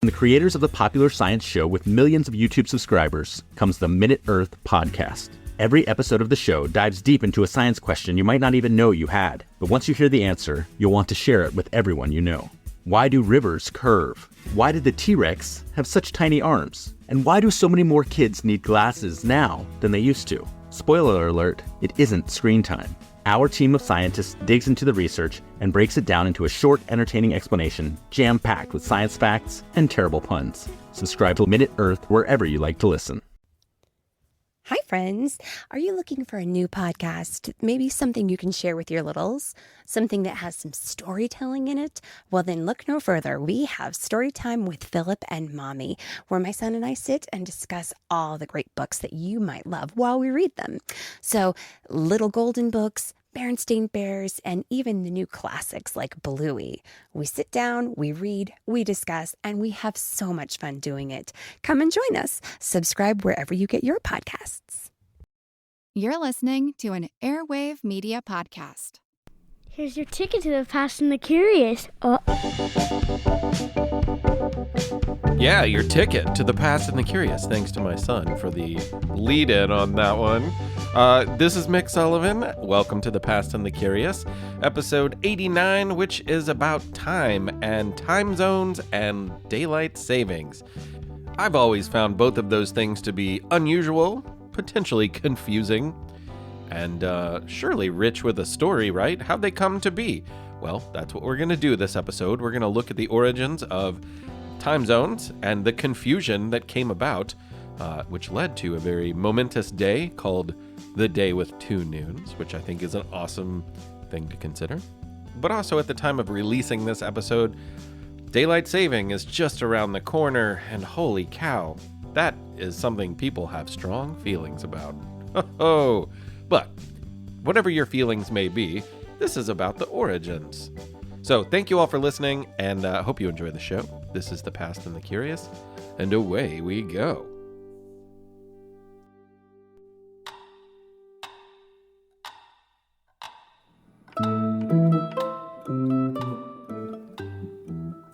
From the creators of the popular science show with millions of YouTube subscribers comes the Minute Earth podcast. Every episode of the show dives deep into a science question you might not even know you had. But once you hear the answer, you'll want to share it with everyone you know. Why do rivers curve? Why did the T-Rex have such tiny arms? And why do so many more kids need glasses now than they used to? Spoiler alert, it isn't screen time. Our team of scientists digs into the research and breaks it down into a short, entertaining explanation, jam-packed with science facts and terrible puns. Subscribe to Minute Earth wherever you like to listen. Hi, friends. Are you looking for a new podcast? Maybe something you can share with your littles? Something that has some storytelling in it? Well, then look no further. We have Storytime with Philip and Mommy, where my son and I sit and discuss all the great books that you might love while we read them. So, Little Golden Books, Berenstain Bears, and even the new classics like Bluey. We sit down, we read, we discuss, and we have so much fun doing it. Come and join us. Subscribe wherever you get your podcasts. You're listening to an Airwave Media Podcast. Here's your ticket to the Fast and the Curious. Yeah, your ticket to the Past and the Curious. Thanks to my son for the lead-in on that one. This is Mick Sullivan. Welcome to the Past and the Curious, episode 89, which is about time and time zones and daylight savings. I've always found both of those things to be unusual, potentially confusing, and surely rich with a story, right? How'd they come to be? Well, that's what we're going to do this episode. We're going to look at the origins of time zones and the confusion that came about, which led to a very momentous day called the Day with Two Noons, which I think is an awesome thing to consider. But also at the time of releasing this episode, daylight saving is just around the corner, and holy cow, that is something people have strong feelings about. Oh, but whatever your feelings may be, this is about the origins. So thank you all for listening, and I hope you enjoy the show. This is The Past and the Curious, and away we go.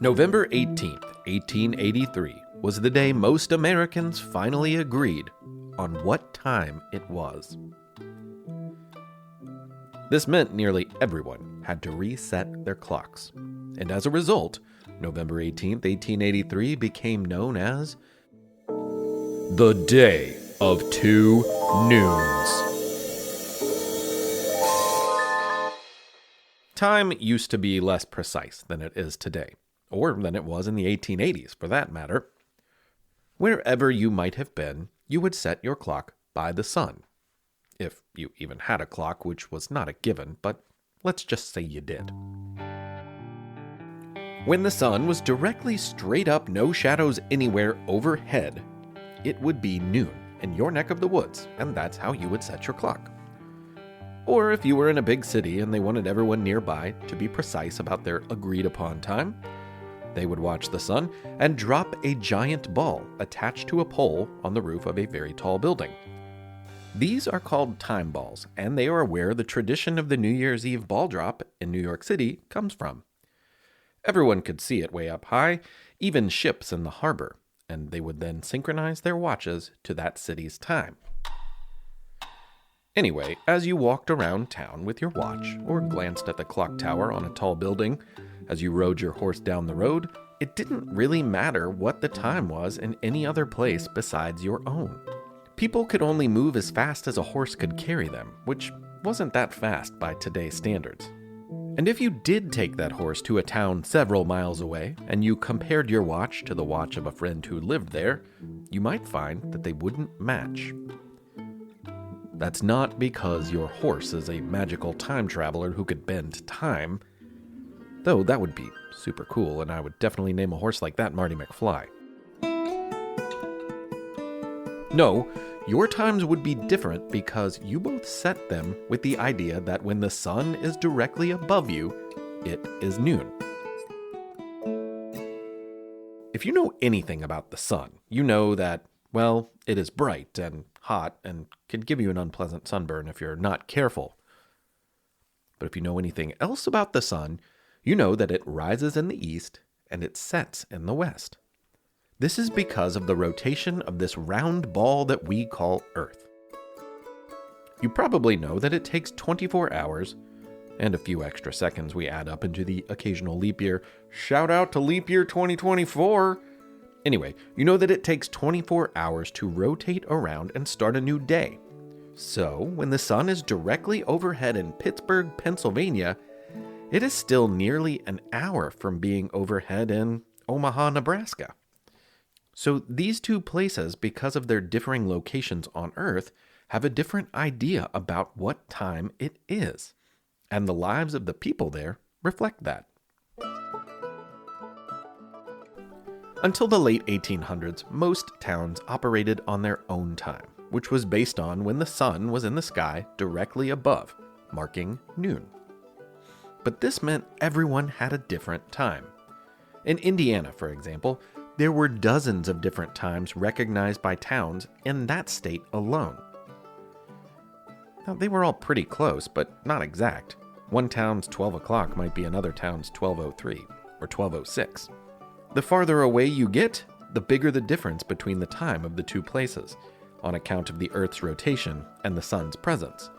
November 18th, 1883, was the day most Americans finally agreed on what time it was. This meant nearly everyone had to reset their clocks, and as a result, November 18th, 1883 became known as the Day of Two Noons. Time used to be less precise than it is today, or than it was in the 1880s, for that matter. Wherever you might have been, you would set your clock by the sun. If you even had a clock, which was not a given, but let's just say you did. When the sun was directly straight up, no shadows anywhere overhead, it would be noon in your neck of the woods, and that's how you would set your clock. Or if you were in a big city and they wanted everyone nearby to be precise about their agreed upon time, they would watch the sun and drop a giant ball attached to a pole on the roof of a very tall building. These are called timeballs, and they are where the tradition of the New Year's Eve ball drop in New York City comes from. Everyone could see it way up high, even ships in the harbor, and they would then synchronize their watches to that city's time. Anyway, as you walked around town with your watch, or glanced at the clock tower on a tall building, as you rode your horse down the road, it didn't really matter what the time was in any other place besides your own. People could only move as fast as a horse could carry them, which wasn't that fast by today's standards. And if you did take that horse to a town several miles away, and you compared your watch to the watch of a friend who lived there, you might find that they wouldn't match. That's not because your horse is a magical time traveler who could bend time, though that would be super cool, and I would definitely name a horse like that Marty McFly. No, your times would be different because you both set them with the idea that when the sun is directly above you, it is noon. If you know anything about the sun, you know that, well, it is bright and hot and can give you an unpleasant sunburn if you're not careful. But if you know anything else about the sun, you know that it rises in the east and it sets in the west. This is because of the rotation of this round ball that we call Earth. You probably know that it takes 24 hours and a few extra seconds we add up into the occasional leap year. Shout out to leap year 2024! Anyway, you know that it takes 24 hours to rotate around and start a new day. So, when the sun is directly overhead in Pittsburgh, Pennsylvania, it is still nearly an hour from being overhead in Omaha, Nebraska. So these two places, because of their differing locations on Earth, have a different idea about what time it is. And the lives of the people there reflect that. Until the late 1800s, most towns operated on their own time, which was based on when the sun was in the sky directly above, marking noon. But this meant everyone had a different time. In Indiana, for example, there were dozens of different times recognized by towns in that state alone. Now, they were all pretty close, but not exact. One town's 12 o'clock might be another town's 12:03 or 12:06. The farther away you get, the bigger the difference between the time of the two places, on account of the Earth's rotation and the sun's presence.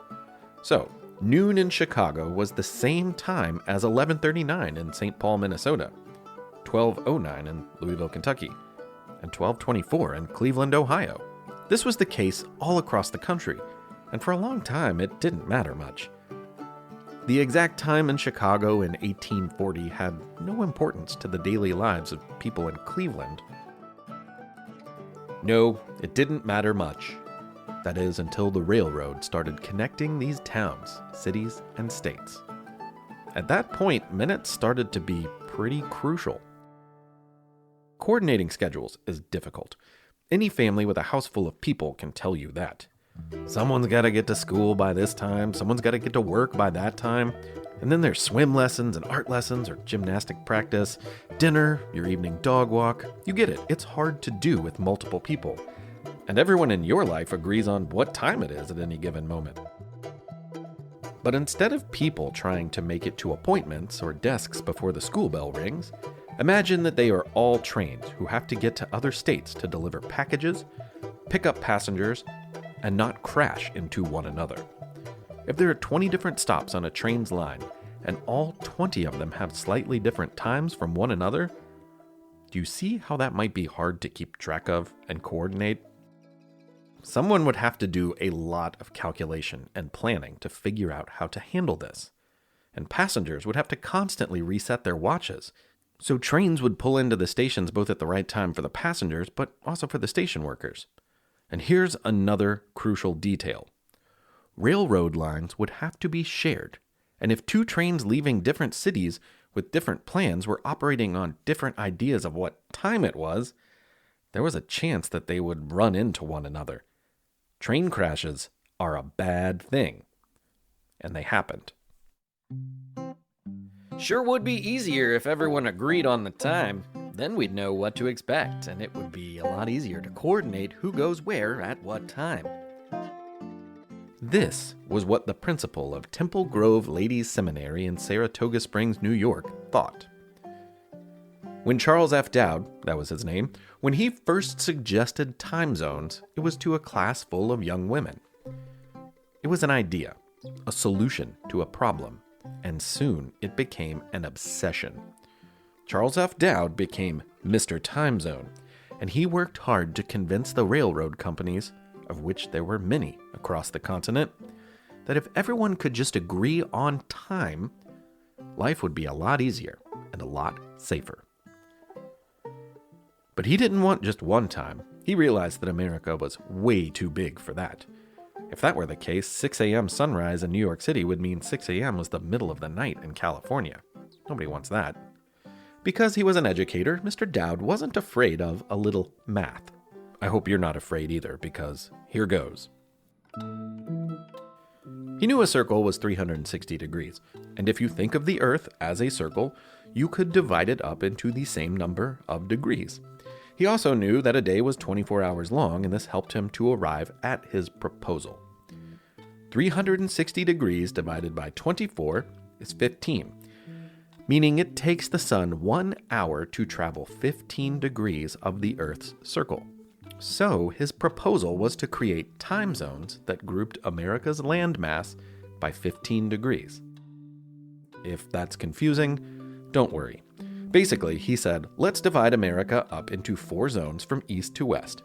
So, noon in Chicago was the same time as 11:39 in St. Paul, Minnesota, 12:09 in Louisville, Kentucky, and 12:24 in Cleveland, Ohio. This was the case all across the country, and for a long time it didn't matter much. The exact time in Chicago in 1840 had no importance to the daily lives of people in Cleveland. No, it didn't matter much. That is, until the railroad started connecting these towns, cities, and states. At that point, minutes started to be pretty crucial. Coordinating schedules is difficult. Any family with a house full of people can tell you that. Someone's got to get to school by this time, someone's got to get to work by that time, and then there's swim lessons and art lessons or gymnastic practice, dinner, your evening dog walk. You get it, it's hard to do with multiple people. And everyone in your life agrees on what time it is at any given moment. But instead of people trying to make it to appointments or desks before the school bell rings, imagine that they are all trains who have to get to other states to deliver packages, pick up passengers, and not crash into one another. If there are 20 different stops on a train's line, and all 20 of them have slightly different times from one another, do you see how that might be hard to keep track of and coordinate? Someone would have to do a lot of calculation and planning to figure out how to handle this. And passengers would have to constantly reset their watches. So trains would pull into the stations both at the right time for the passengers, but also for the station workers. And here's another crucial detail. Railroad lines would have to be shared. And if two trains leaving different cities with different plans were operating on different ideas of what time it was, there was a chance that they would run into one another. Train crashes are a bad thing. And they happened. Sure would be easier if everyone agreed on the time. Then we'd know what to expect, and it would be a lot easier to coordinate who goes where at what time. This was what the principal of Temple Grove Ladies Seminary in Saratoga Springs, New York, thought. When Charles F. Dowd, that was his name, when he first suggested time zones, it was to a class full of young women. It was an idea, a solution to a problem, and soon it became an obsession. Charles F. Dowd became Mr. Time Zone, and he worked hard to convince the railroad companies, of which there were many across the continent, that if everyone could just agree on time, life would be a lot easier and a lot safer. But he didn't want just one time. He realized that America was way too big for that. If that were the case, 6 a.m. sunrise in New York City would mean 6 a.m. was the middle of the night in California. Nobody wants that. Because he was an educator, Mr. Dowd wasn't afraid of a little math. I hope you're not afraid either, because here goes. He knew a circle was 360 degrees, and if you think of the Earth as a circle, you could divide it up into the same number of degrees. He also knew that a day was 24 hours long, and this helped him to arrive at his proposal. 360 degrees divided by 24 is 15. meaning it takes the sun 1 hour to travel 15 degrees of the Earth's circle. So his proposal was to create time zones that grouped America's landmass by 15 degrees. If that's confusing, don't worry. Basically, he said, let's divide America up into 4 zones from east to west.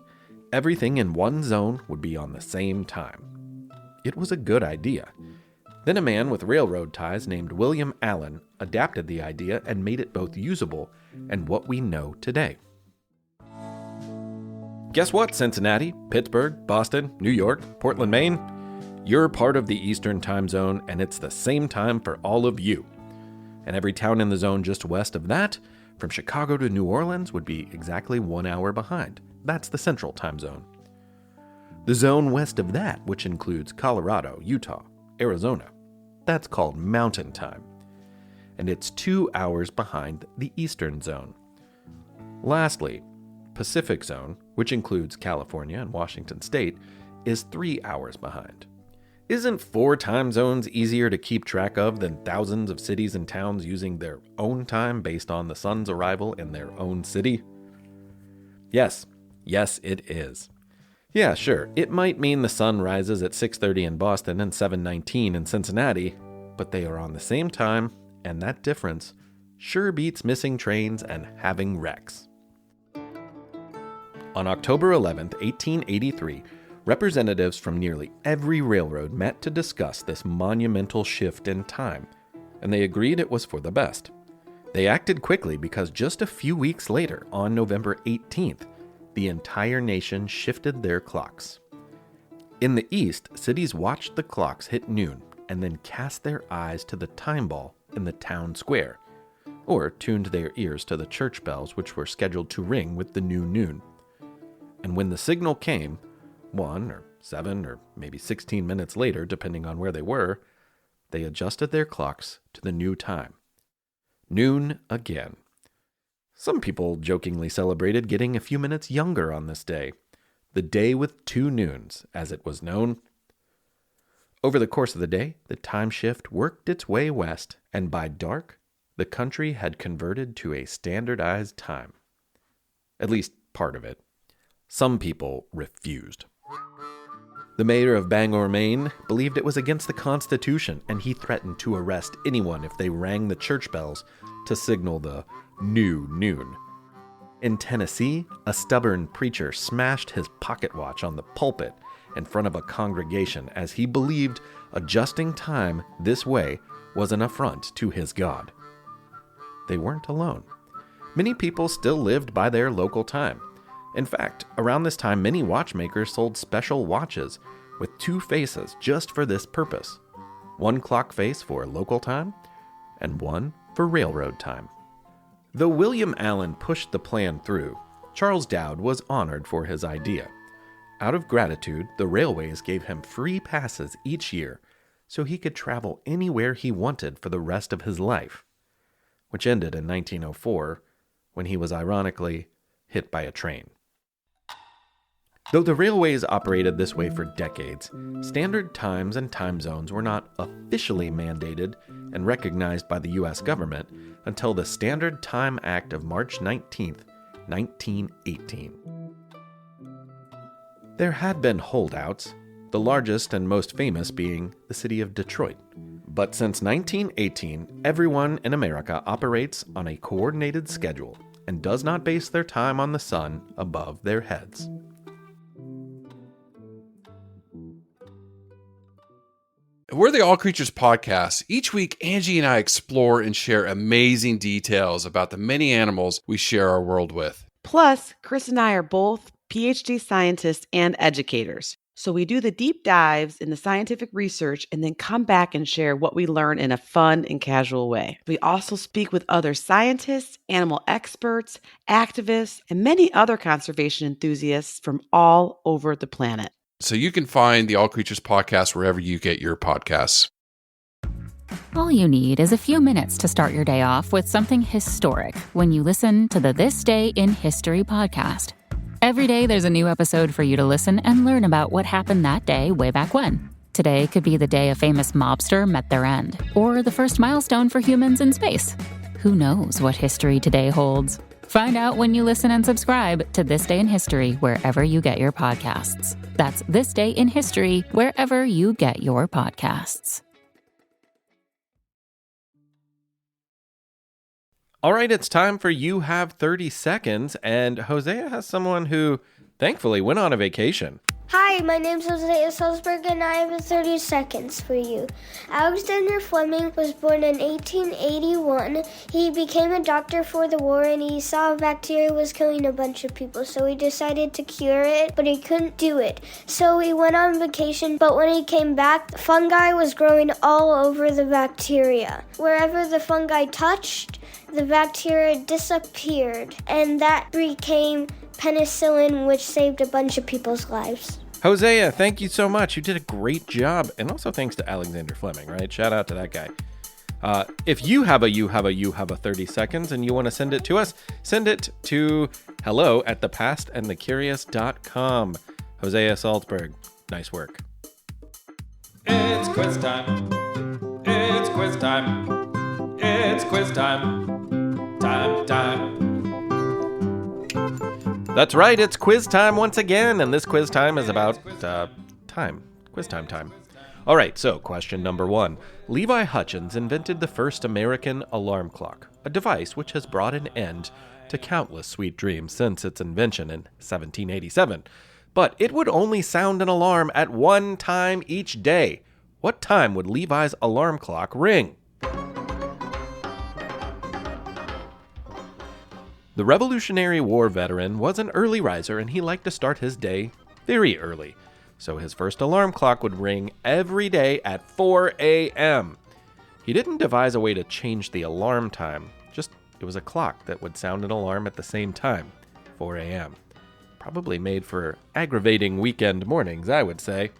Everything in one zone would be on the same time. It was a good idea. Then a man with railroad ties named William Allen adapted the idea and made it both usable and what we know today. Guess what, Cincinnati, Pittsburgh, Boston, New York, Portland, Maine? You're part of the Eastern Time Zone, and it's the same time for all of you. And every town in the zone just west of that, from Chicago to New Orleans, would be exactly 1 hour behind. That's the Central Time Zone. The zone west of that, which includes Colorado, Utah, Arizona, that's called Mountain Time. And it's 2 hours behind the Eastern Zone. Lastly, Pacific Zone, which includes California and Washington State, is 3 hours behind. Isn't 4 time zones easier to keep track of than thousands of cities and towns using their own time based on the sun's arrival in their own city? Yes, it is. Yeah, sure, it might mean the sun rises at 6:30 in Boston and 7:19 in Cincinnati, but they are on the same time, and that difference sure beats missing trains and having wrecks. On October 11th, 1883, representatives from nearly every railroad met to discuss this monumental shift in time, and they agreed it was for the best. They acted quickly because just a few weeks later, on November 18th, the entire nation shifted their clocks. In the East, cities watched the clocks hit noon and then cast their eyes to the time ball in the town square, or tuned their ears to the church bells which were scheduled to ring with the new noon. And when the signal came, 1 or 7 or maybe 16 minutes later, depending on where they were, they adjusted their clocks to the new time. Noon again. Some people jokingly celebrated getting a few minutes younger on this day, the day with 2 noons, as it was known. Over the course of the day, the time shift worked its way west, and by dark, the country had converted to a standardized time. At least part of it. Some people refused. The mayor of Bangor, Maine, believed it was against the Constitution, and he threatened to arrest anyone if they rang the church bells to signal the new noon. In Tennessee, a stubborn preacher smashed his pocket watch on the pulpit in front of a congregation as he believed adjusting time this way was an affront to his God. They weren't alone. Many people still lived by their local time. In fact, around this time, many watchmakers sold special watches with 2 faces just for this purpose. 1 clock face for local time, and 1 for railroad time. Though William Allen pushed the plan through, Charles Dowd was honored for his idea. Out of gratitude, the railways gave him free passes each year so he could travel anywhere he wanted for the rest of his life, which ended in 1904 when he was ironically hit by a train. Though the railways operated this way for decades, standard times and time zones were not officially mandated and recognized by the U.S. government until the Standard Time Act of March 19, 1918. There had been holdouts, the largest and most famous being the city of Detroit. But since 1918, everyone in America operates on a coordinated schedule and does not base their time on the sun above their heads. We're the All Creatures Podcast. Each week, Angie and I explore and share amazing details about the many animals we share our world with. Plus, Chris and I are both PhD scientists and educators. So we do the deep dives in the scientific research and then come back and share what we learn in a fun and casual way. We also speak with other scientists, animal experts, activists, and many other conservation enthusiasts from all over the planet. So you can find the All Creatures Podcast wherever you get your podcasts. All you need is a few minutes to start your day off with something historic when you listen to the This Day in History podcast. Every day there's a new episode for you to listen and learn about what happened that day way back when. Today could be the day a famous mobster met their end, or the first milestone for humans in space. who knows what history today holds? Find out when you listen and subscribe to This Day in History wherever you get your podcasts. That's This Day in History wherever you get your podcasts. All right, it's time for You Have 30 Seconds, and Hosea has someone who thankfully went on a vacation. Hi, my name's Hosea Salzberg, and I have 30 seconds for you. Alexander Fleming was born in 1881. He became a doctor for the war, and he saw a bacteria was killing a bunch of people, so he decided to cure it, but he couldn't do it. So he went on vacation, but when he came back, fungi was growing all over the bacteria. Wherever the fungi touched, the bacteria disappeared, and that became penicillin, which saved a bunch of people's lives. Hosea, thank you so much. You did a great job. And also thanks to Alexander Fleming, right? Shout out to that guy. If you have a 30 seconds and you want to send it to us, send it to hello@thepastandthecurious.com. Hosea Salzberg, nice work. It's quiz time. It's quiz time. It's quiz time. Time. That's right, it's quiz time once again, and this quiz time is about time. Quiz time. All right, so question number 1. Levi Hutchins invented the first American alarm clock, a device which has brought an end to countless sweet dreams since its invention in 1787. But it would only sound an alarm at one time each day. What time would Levi's alarm clock ring? The Revolutionary War veteran was an early riser, and he liked to start his day very early. So his first alarm clock would ring every day at 4 a.m. He didn't devise a way to change the alarm time, just it was a clock that would sound an alarm at the same time, 4 a.m. Probably made for aggravating weekend mornings, I would say.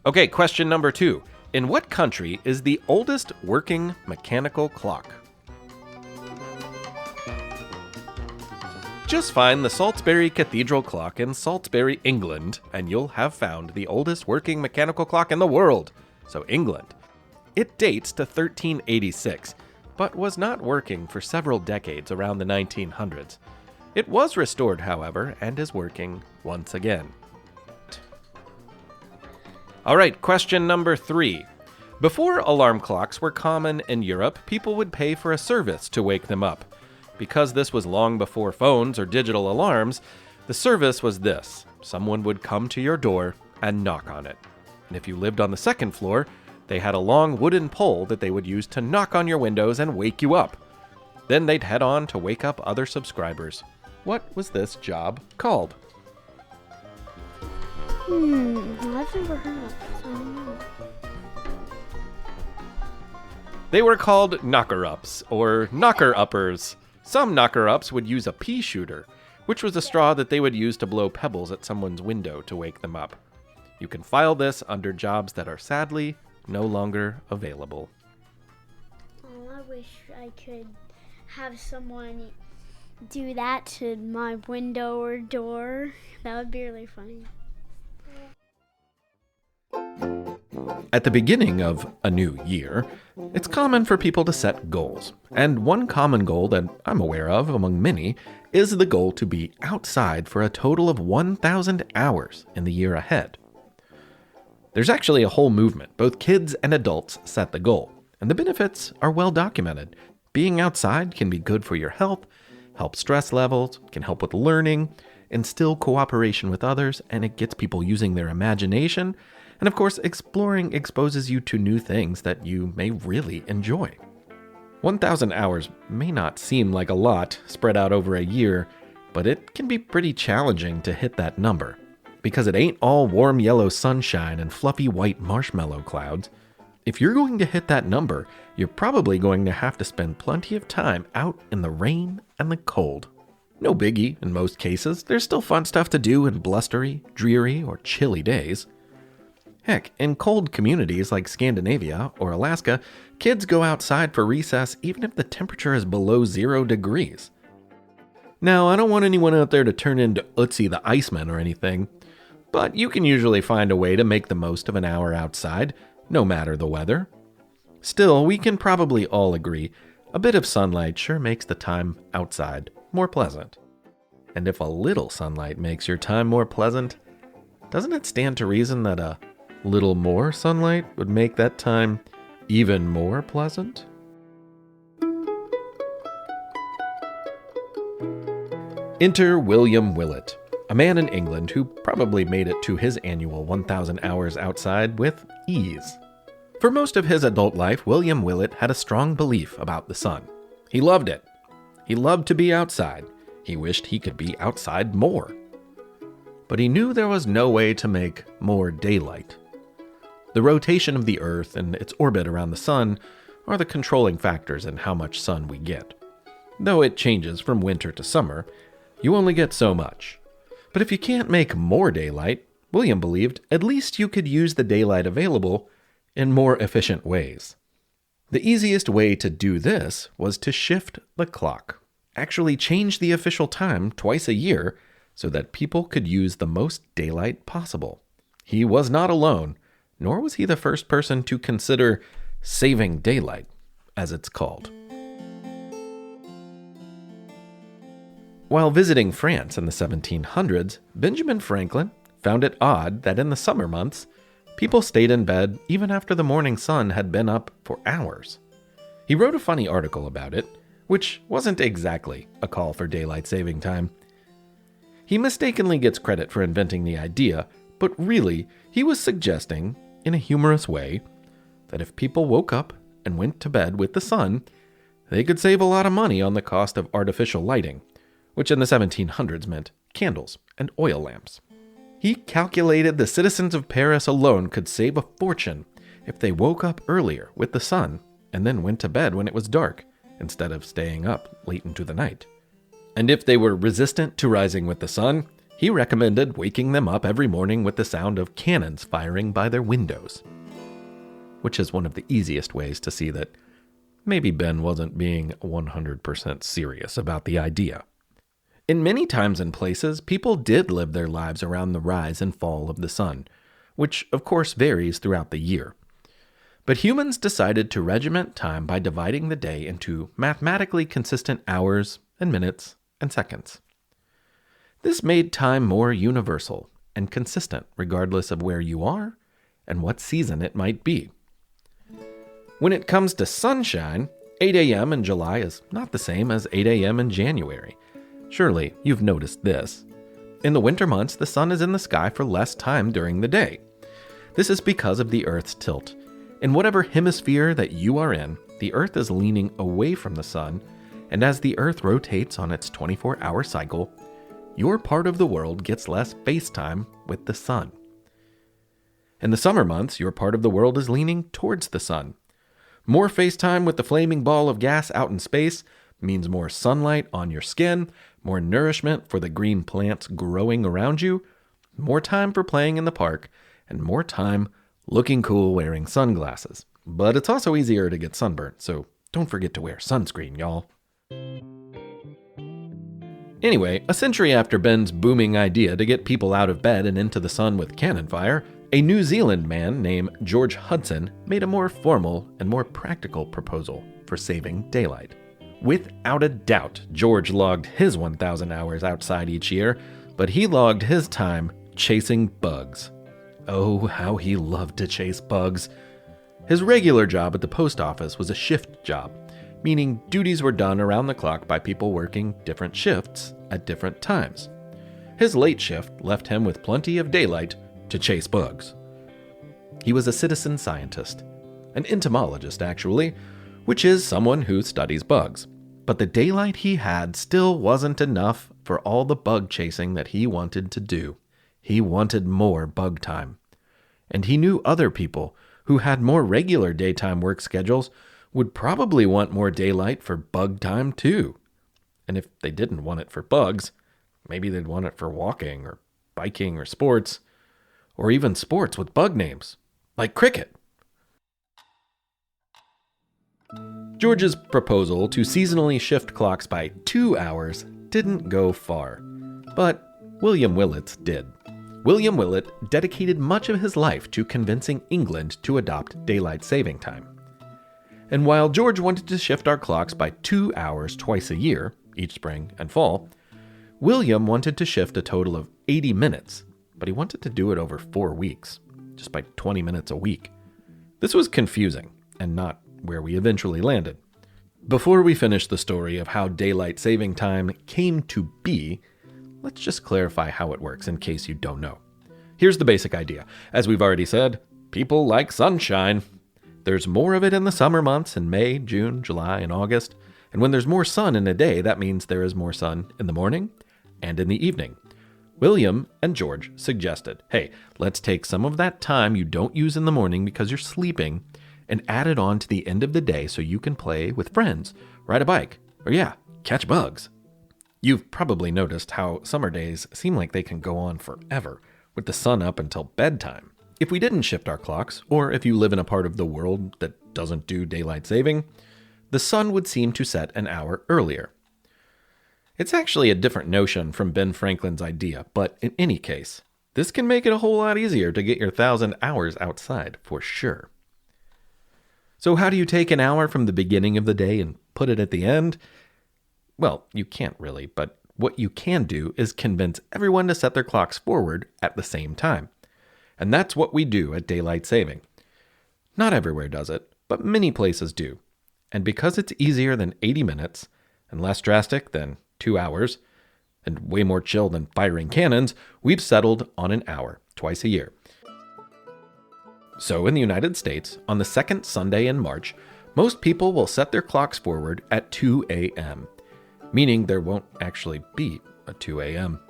Okay, question number 2. In what country is the oldest working mechanical clock? Just find the Salisbury Cathedral clock in Salisbury, England, and you'll have found the oldest working mechanical clock in the world. So England. It dates to 1386, but was not working for several decades around the 1900s. It was restored, however, and is working once again. All right, question number 3. Before alarm clocks were common in Europe, people would pay for a service to wake them up. Because this was long before phones or digital alarms, the service was this. Someone would come to your door and knock on it. And if you lived on the second floor, they had a long wooden pole that they would use to knock on your windows and wake you up. Then they'd head on to wake up other subscribers. What was this job called? I've never heard of this. I don't know. They were called knocker-ups or knocker-uppers. Some knocker-ups would use a pea shooter, which was a straw that they would use to blow pebbles at someone's window to wake them up. You can file this under jobs that are sadly no longer available. Oh, I wish I could have someone do that to my window or door. That would be really funny. At the beginning of a new year, it's common for people to set goals. And one common goal that I'm aware of among many is the goal to be outside for a total of 1,000 hours in the year ahead. There's actually a whole movement. Both kids and adults set the goal, and the benefits are well documented. Being outside can be good for your health, help stress levels, can help with learning, instill cooperation with others, and it gets people using their imagination. And of course, exploring exposes you to new things that you may really enjoy. 1,000 hours may not seem like a lot spread out over a year, but it can be pretty challenging to hit that number, because it ain't all warm yellow sunshine and fluffy white marshmallow clouds. If you're going to hit that number, you're probably going to have to spend plenty of time out in the rain and the cold. No biggie in most cases, there's still fun stuff to do in blustery, dreary, or chilly days. Heck, in cold communities like Scandinavia or Alaska, kids go outside for recess even if the temperature is below 0 degrees. Now, I don't want anyone out there to turn into Ötzi the Iceman or anything, but you can usually find a way to make the most of an hour outside, no matter the weather. Still, we can probably all agree a bit of sunlight sure makes the time outside more pleasant. And if a little sunlight makes your time more pleasant, doesn't it stand to reason that a little more sunlight would make that time even more pleasant? Enter William Willett, a man in England who probably made it to his annual 1,000 hours outside with ease. For most of his adult life, William Willett had a strong belief about the sun. He loved it. He loved to be outside. He wished he could be outside more. But he knew there was no way to make more daylight. The rotation of the Earth and its orbit around the sun are the controlling factors in how much sun we get. Though it changes from winter to summer, you only get so much. But if you can't make more daylight, William believed at least you could use the daylight available in more efficient ways. The easiest way to do this was to shift the clock, actually change the official time twice a year so that people could use the most daylight possible. He was not alone, nor was he the first person to consider saving daylight, as it's called. While visiting France in the 1700s, Benjamin Franklin found it odd that in the summer months, people stayed in bed even after the morning sun had been up for hours. He wrote a funny article about it, which wasn't exactly a call for daylight saving time. He mistakenly gets credit for inventing the idea, but really, he was suggesting, in a humorous way, that if people woke up and went to bed with the sun, they could save a lot of money on the cost of artificial lighting, which in the 1700s meant candles and oil lamps. He calculated the citizens of Paris alone could save a fortune if they woke up earlier with the sun and then went to bed when it was dark, instead of staying up late into the night. And if they were resistant to rising with the sun, he recommended waking them up every morning with the sound of cannons firing by their windows. Which is one of the easiest ways to see that maybe Ben wasn't being 100% serious about the idea. In many times and places, people did live their lives around the rise and fall of the sun, which of course varies throughout the year. But humans decided to regiment time by dividing the day into mathematically consistent hours and minutes and seconds. This made time more universal and consistent regardless of where you are and what season it might be. When it comes to sunshine, 8 a.m. in July is not the same as 8 a.m. in January. Surely you've noticed this. In the winter months, the sun is in the sky for less time during the day. This is because of the Earth's tilt. In whatever hemisphere that you are in, the Earth is leaning away from the sun, and as the Earth rotates on its 24-hour cycle, your part of the world gets less face time with the sun. In the summer months, your part of the world is leaning towards the sun. More face time with the flaming ball of gas out in space means more sunlight on your skin, more nourishment for the green plants growing around you, more time for playing in the park, and more time looking cool wearing sunglasses. But it's also easier to get sunburned, so don't forget to wear sunscreen, y'all. Anyway, a century after Ben's booming idea to get people out of bed and into the sun with cannon fire, a New Zealand man named George Hudson made a more formal and more practical proposal for saving daylight. Without a doubt, George logged his 1,000 hours outside each year, but he logged his time chasing bugs. Oh, how he loved to chase bugs. His regular job at the post office was a shift job, meaning duties were done around the clock by people working different shifts at different times. His late shift left him with plenty of daylight to chase bugs. He was a citizen scientist, an entomologist actually, which is someone who studies bugs. But the daylight he had still wasn't enough for all the bug chasing that he wanted to do. He wanted more bug time. And he knew other people who had more regular daytime work schedules would probably want more daylight for bug time too. And if they didn't want it for bugs, maybe they'd want it for walking or biking or sports, or even sports with bug names, like cricket. George's proposal to seasonally shift clocks by 2 hours didn't go far, but William Willett did. William Willett dedicated much of his life to convincing England to adopt daylight saving time. And while George wanted to shift our clocks by 2 hours twice a year, each spring and fall, William wanted to shift a total of 80 minutes, but he wanted to do it over 4 weeks, just by 20 minutes a week. This was confusing, and not where we eventually landed. Before we finish the story of how daylight saving time came to be, let's just clarify how it works in case you don't know. Here's the basic idea. As we've already said, people like sunshine. There's more of it in the summer months in May, June, July, and August. And when there's more sun in a day, that means there is more sun in the morning and in the evening. William and George suggested, hey, let's take some of that time you don't use in the morning because you're sleeping and add it on to the end of the day so you can play with friends, ride a bike, or catch bugs. You've probably noticed how summer days seem like they can go on forever, with the sun up until bedtime. If we didn't shift our clocks, or if you live in a part of the world that doesn't do daylight saving, the sun would seem to set an hour earlier. It's actually a different notion from Ben Franklin's idea, but in any case, this can make it a whole lot easier to get your 1,000 hours outside, for sure. So how do you take an hour from the beginning of the day and put it at the end? Well, you can't really, but what you can do is convince everyone to set their clocks forward at the same time. And that's what we do at daylight saving. Not everywhere does it, but many places do. And because it's easier than 80 minutes, and less drastic than 2 hours, and way more chill than firing cannons, we've settled on an hour, twice a year. So in the United States, on the second Sunday in March, most people will set their clocks forward at 2 a.m., meaning there won't actually be a 2 a.m.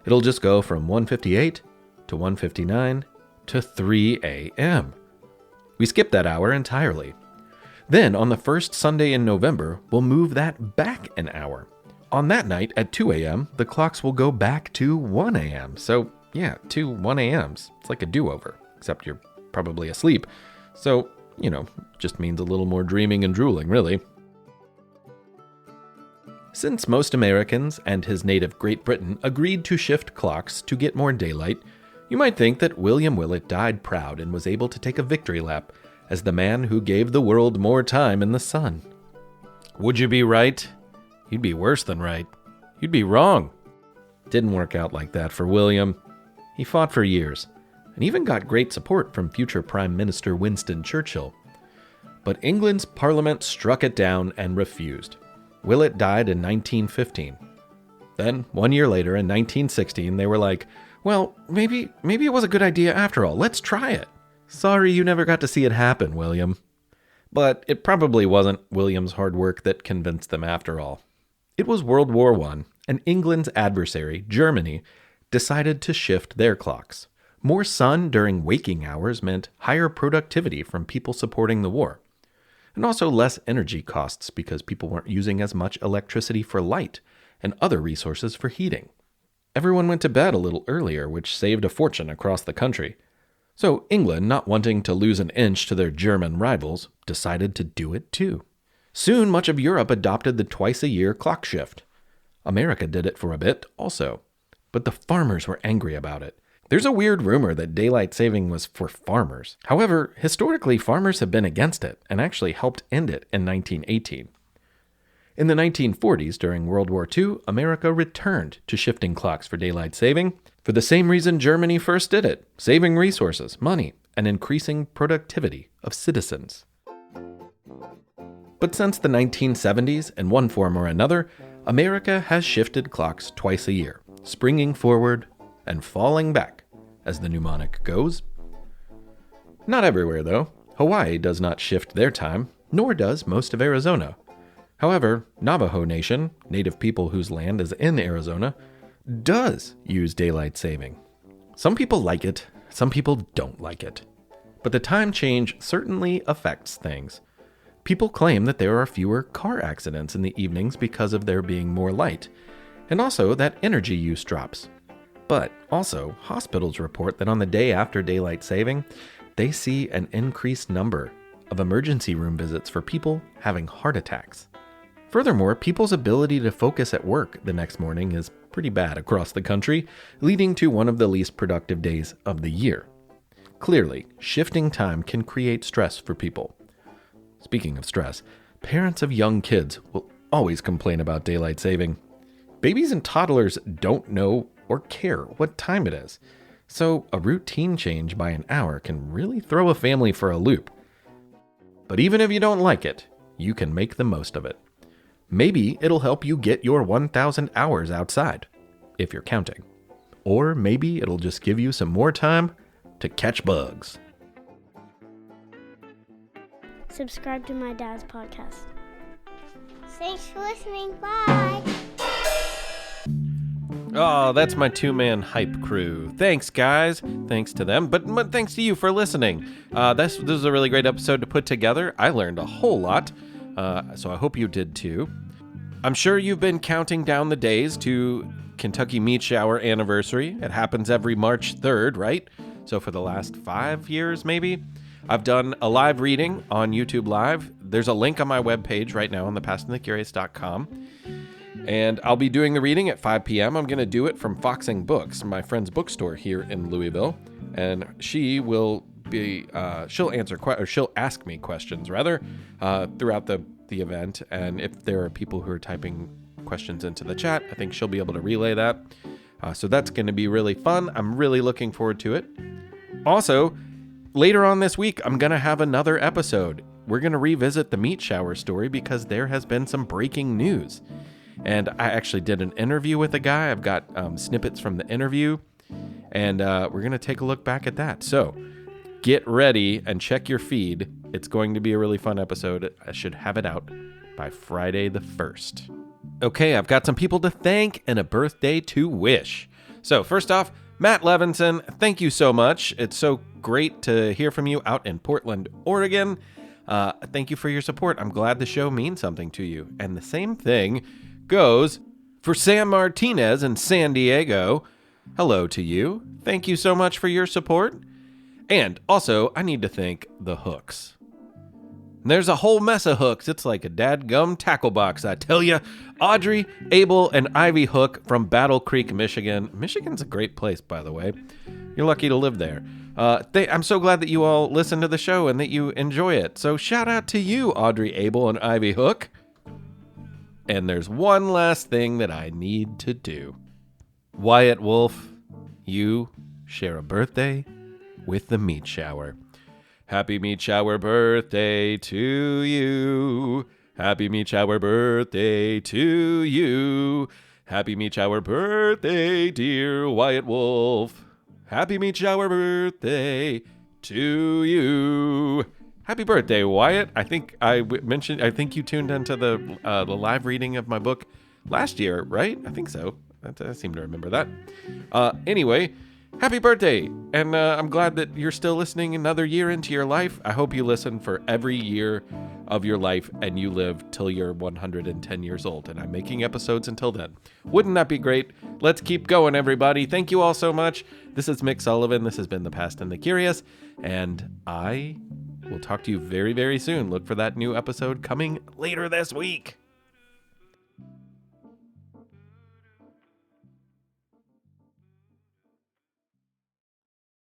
It'll just go from 1:58 to 1:59 to 3 a.m. We skip that hour entirely. Then, on the first Sunday in November, we'll move that back an hour. On that night at 2 a.m., the clocks will go back to 1 a.m. So, 2 1 a.m.s. It's like a do-over, except you're probably asleep. So, just means a little more dreaming and drooling, really. Since most Americans and his native Great Britain agreed to shift clocks to get more daylight, you might think that William Willett died proud and was able to take a victory lap as the man who gave the world more time in the sun. Would you be right? You'd be worse than right. You'd be wrong. Didn't work out like that for William. He fought for years, and even got great support from future Prime Minister Winston Churchill. But England's Parliament struck it down and refused. Willett died in 1915. Then, 1 year later, in 1916, they were like, well, maybe it was a good idea after all. Let's try it. Sorry you never got to see it happen, William. But it probably wasn't William's hard work that convinced them after all. It was World War I, and England's adversary, Germany, decided to shift their clocks. More sun during waking hours meant higher productivity from people supporting the war, and also less energy costs because people weren't using as much electricity for light and other resources for heating. Everyone went to bed a little earlier, which saved a fortune across the country. So England, not wanting to lose an inch to their German rivals, decided to do it too. Soon, much of Europe adopted the twice-a-year clock shift. America did it for a bit also, but the farmers were angry about it. There's a weird rumor that daylight saving was for farmers. However, historically, farmers have been against it and actually helped end it in 1918. In the 1940s, during World War II, America returned to shifting clocks for daylight saving for the same reason Germany first did it, saving resources, money, and increasing productivity of citizens. But since the 1970s, in one form or another, America has shifted clocks twice a year, springing forward and falling back, as the mnemonic goes. Not everywhere, though. Hawaii does not shift their time, nor does most of Arizona. However, Navajo Nation, native people whose land is in Arizona, does use daylight saving. Some people like it, some people don't like it. But the time change certainly affects things. People claim that there are fewer car accidents in the evenings because of there being more light, and also that energy use drops. But also, hospitals report that on the day after daylight saving, they see an increased number of emergency room visits for people having heart attacks. Furthermore, people's ability to focus at work the next morning is pretty bad across the country, leading to one of the least productive days of the year. Clearly, shifting time can create stress for people. Speaking of stress, parents of young kids will always complain about daylight saving. Babies and toddlers don't know or care what time it is, so a routine change by an hour can really throw a family for a loop. But even if you don't like it, you can make the most of it. Maybe it'll help you get your 1,000 hours outside, if you're counting. Or maybe it'll just give you some more time to catch bugs. Subscribe to my dad's podcast. Thanks for listening. Bye. Oh, that's my two-man hype crew. Thanks, guys. Thanks to them, but thanks to you for listening. This was a really great episode to put together. I learned a whole lot, so I hope you did too. I'm sure you've been counting down the days to Kentucky Meat Shower anniversary. It happens every March 3rd, right? So for the last 5 years, maybe, I've done a live reading on YouTube Live. There's a link on my webpage right now on thepastandthecurious.com. And I'll be doing the reading at 5 p.m. I'm going to do it from Foxing Books, my friend's bookstore here in Louisville. And she will be, she'll ask me questions, rather, throughout the event. And if there are people who are typing questions into the chat, I think she'll be able to relay that. So that's going to be really fun. I'm really looking forward to it. Also, later on this week, I'm going to have another episode. We're going to revisit the meat shower story because there has been some breaking news. And I actually did an interview with a guy. I've got snippets from the interview, and we're going to take a look back at that. So get ready and check your feed. It's going to be a really fun episode. I should have it out by Friday the 1st. Okay, I've got some people to thank and a birthday to wish. So first off, Matt Levinson, thank you so much. It's so great to hear from you out in Portland, Oregon. Thank you for your support. I'm glad the show means something to you. And the same thing goes for Sam Martinez in San Diego. Hello to you. Thank you so much for your support. And also, I need to thank the hooks. There's a whole mess of hooks. It's like a dadgum tackle box, I tell you. Audrey, Abel, and Ivy Hook from Battle Creek, Michigan. Michigan's a great place, by the way. You're lucky to live there. I'm so glad that you all listen to the show and that you enjoy it. So shout out to you, Audrey, Abel, and Ivy Hook. And there's one last thing that I need to do. Wyatt Wolf, you share a birthday with the meat shower. Happy meat shower birthday to you. Happy meat shower birthday to you. Happy meat shower birthday, dear Wyatt Wolf. Happy meat shower birthday to you. Happy birthday, Wyatt. I think you tuned into the live reading of my book last year, right? I think so. I seem to remember that. Anyway, happy birthday. And I'm glad that you're still listening another year into your life. I hope you listen for every year of your life and you live till you're 110 years old. And I'm making episodes until then. Wouldn't that be great? Let's keep going, everybody. Thank you all so much. This is Mick Sullivan. This has been The Past and the Curious. And I will talk to you very, very soon. Look for that new episode coming later this week.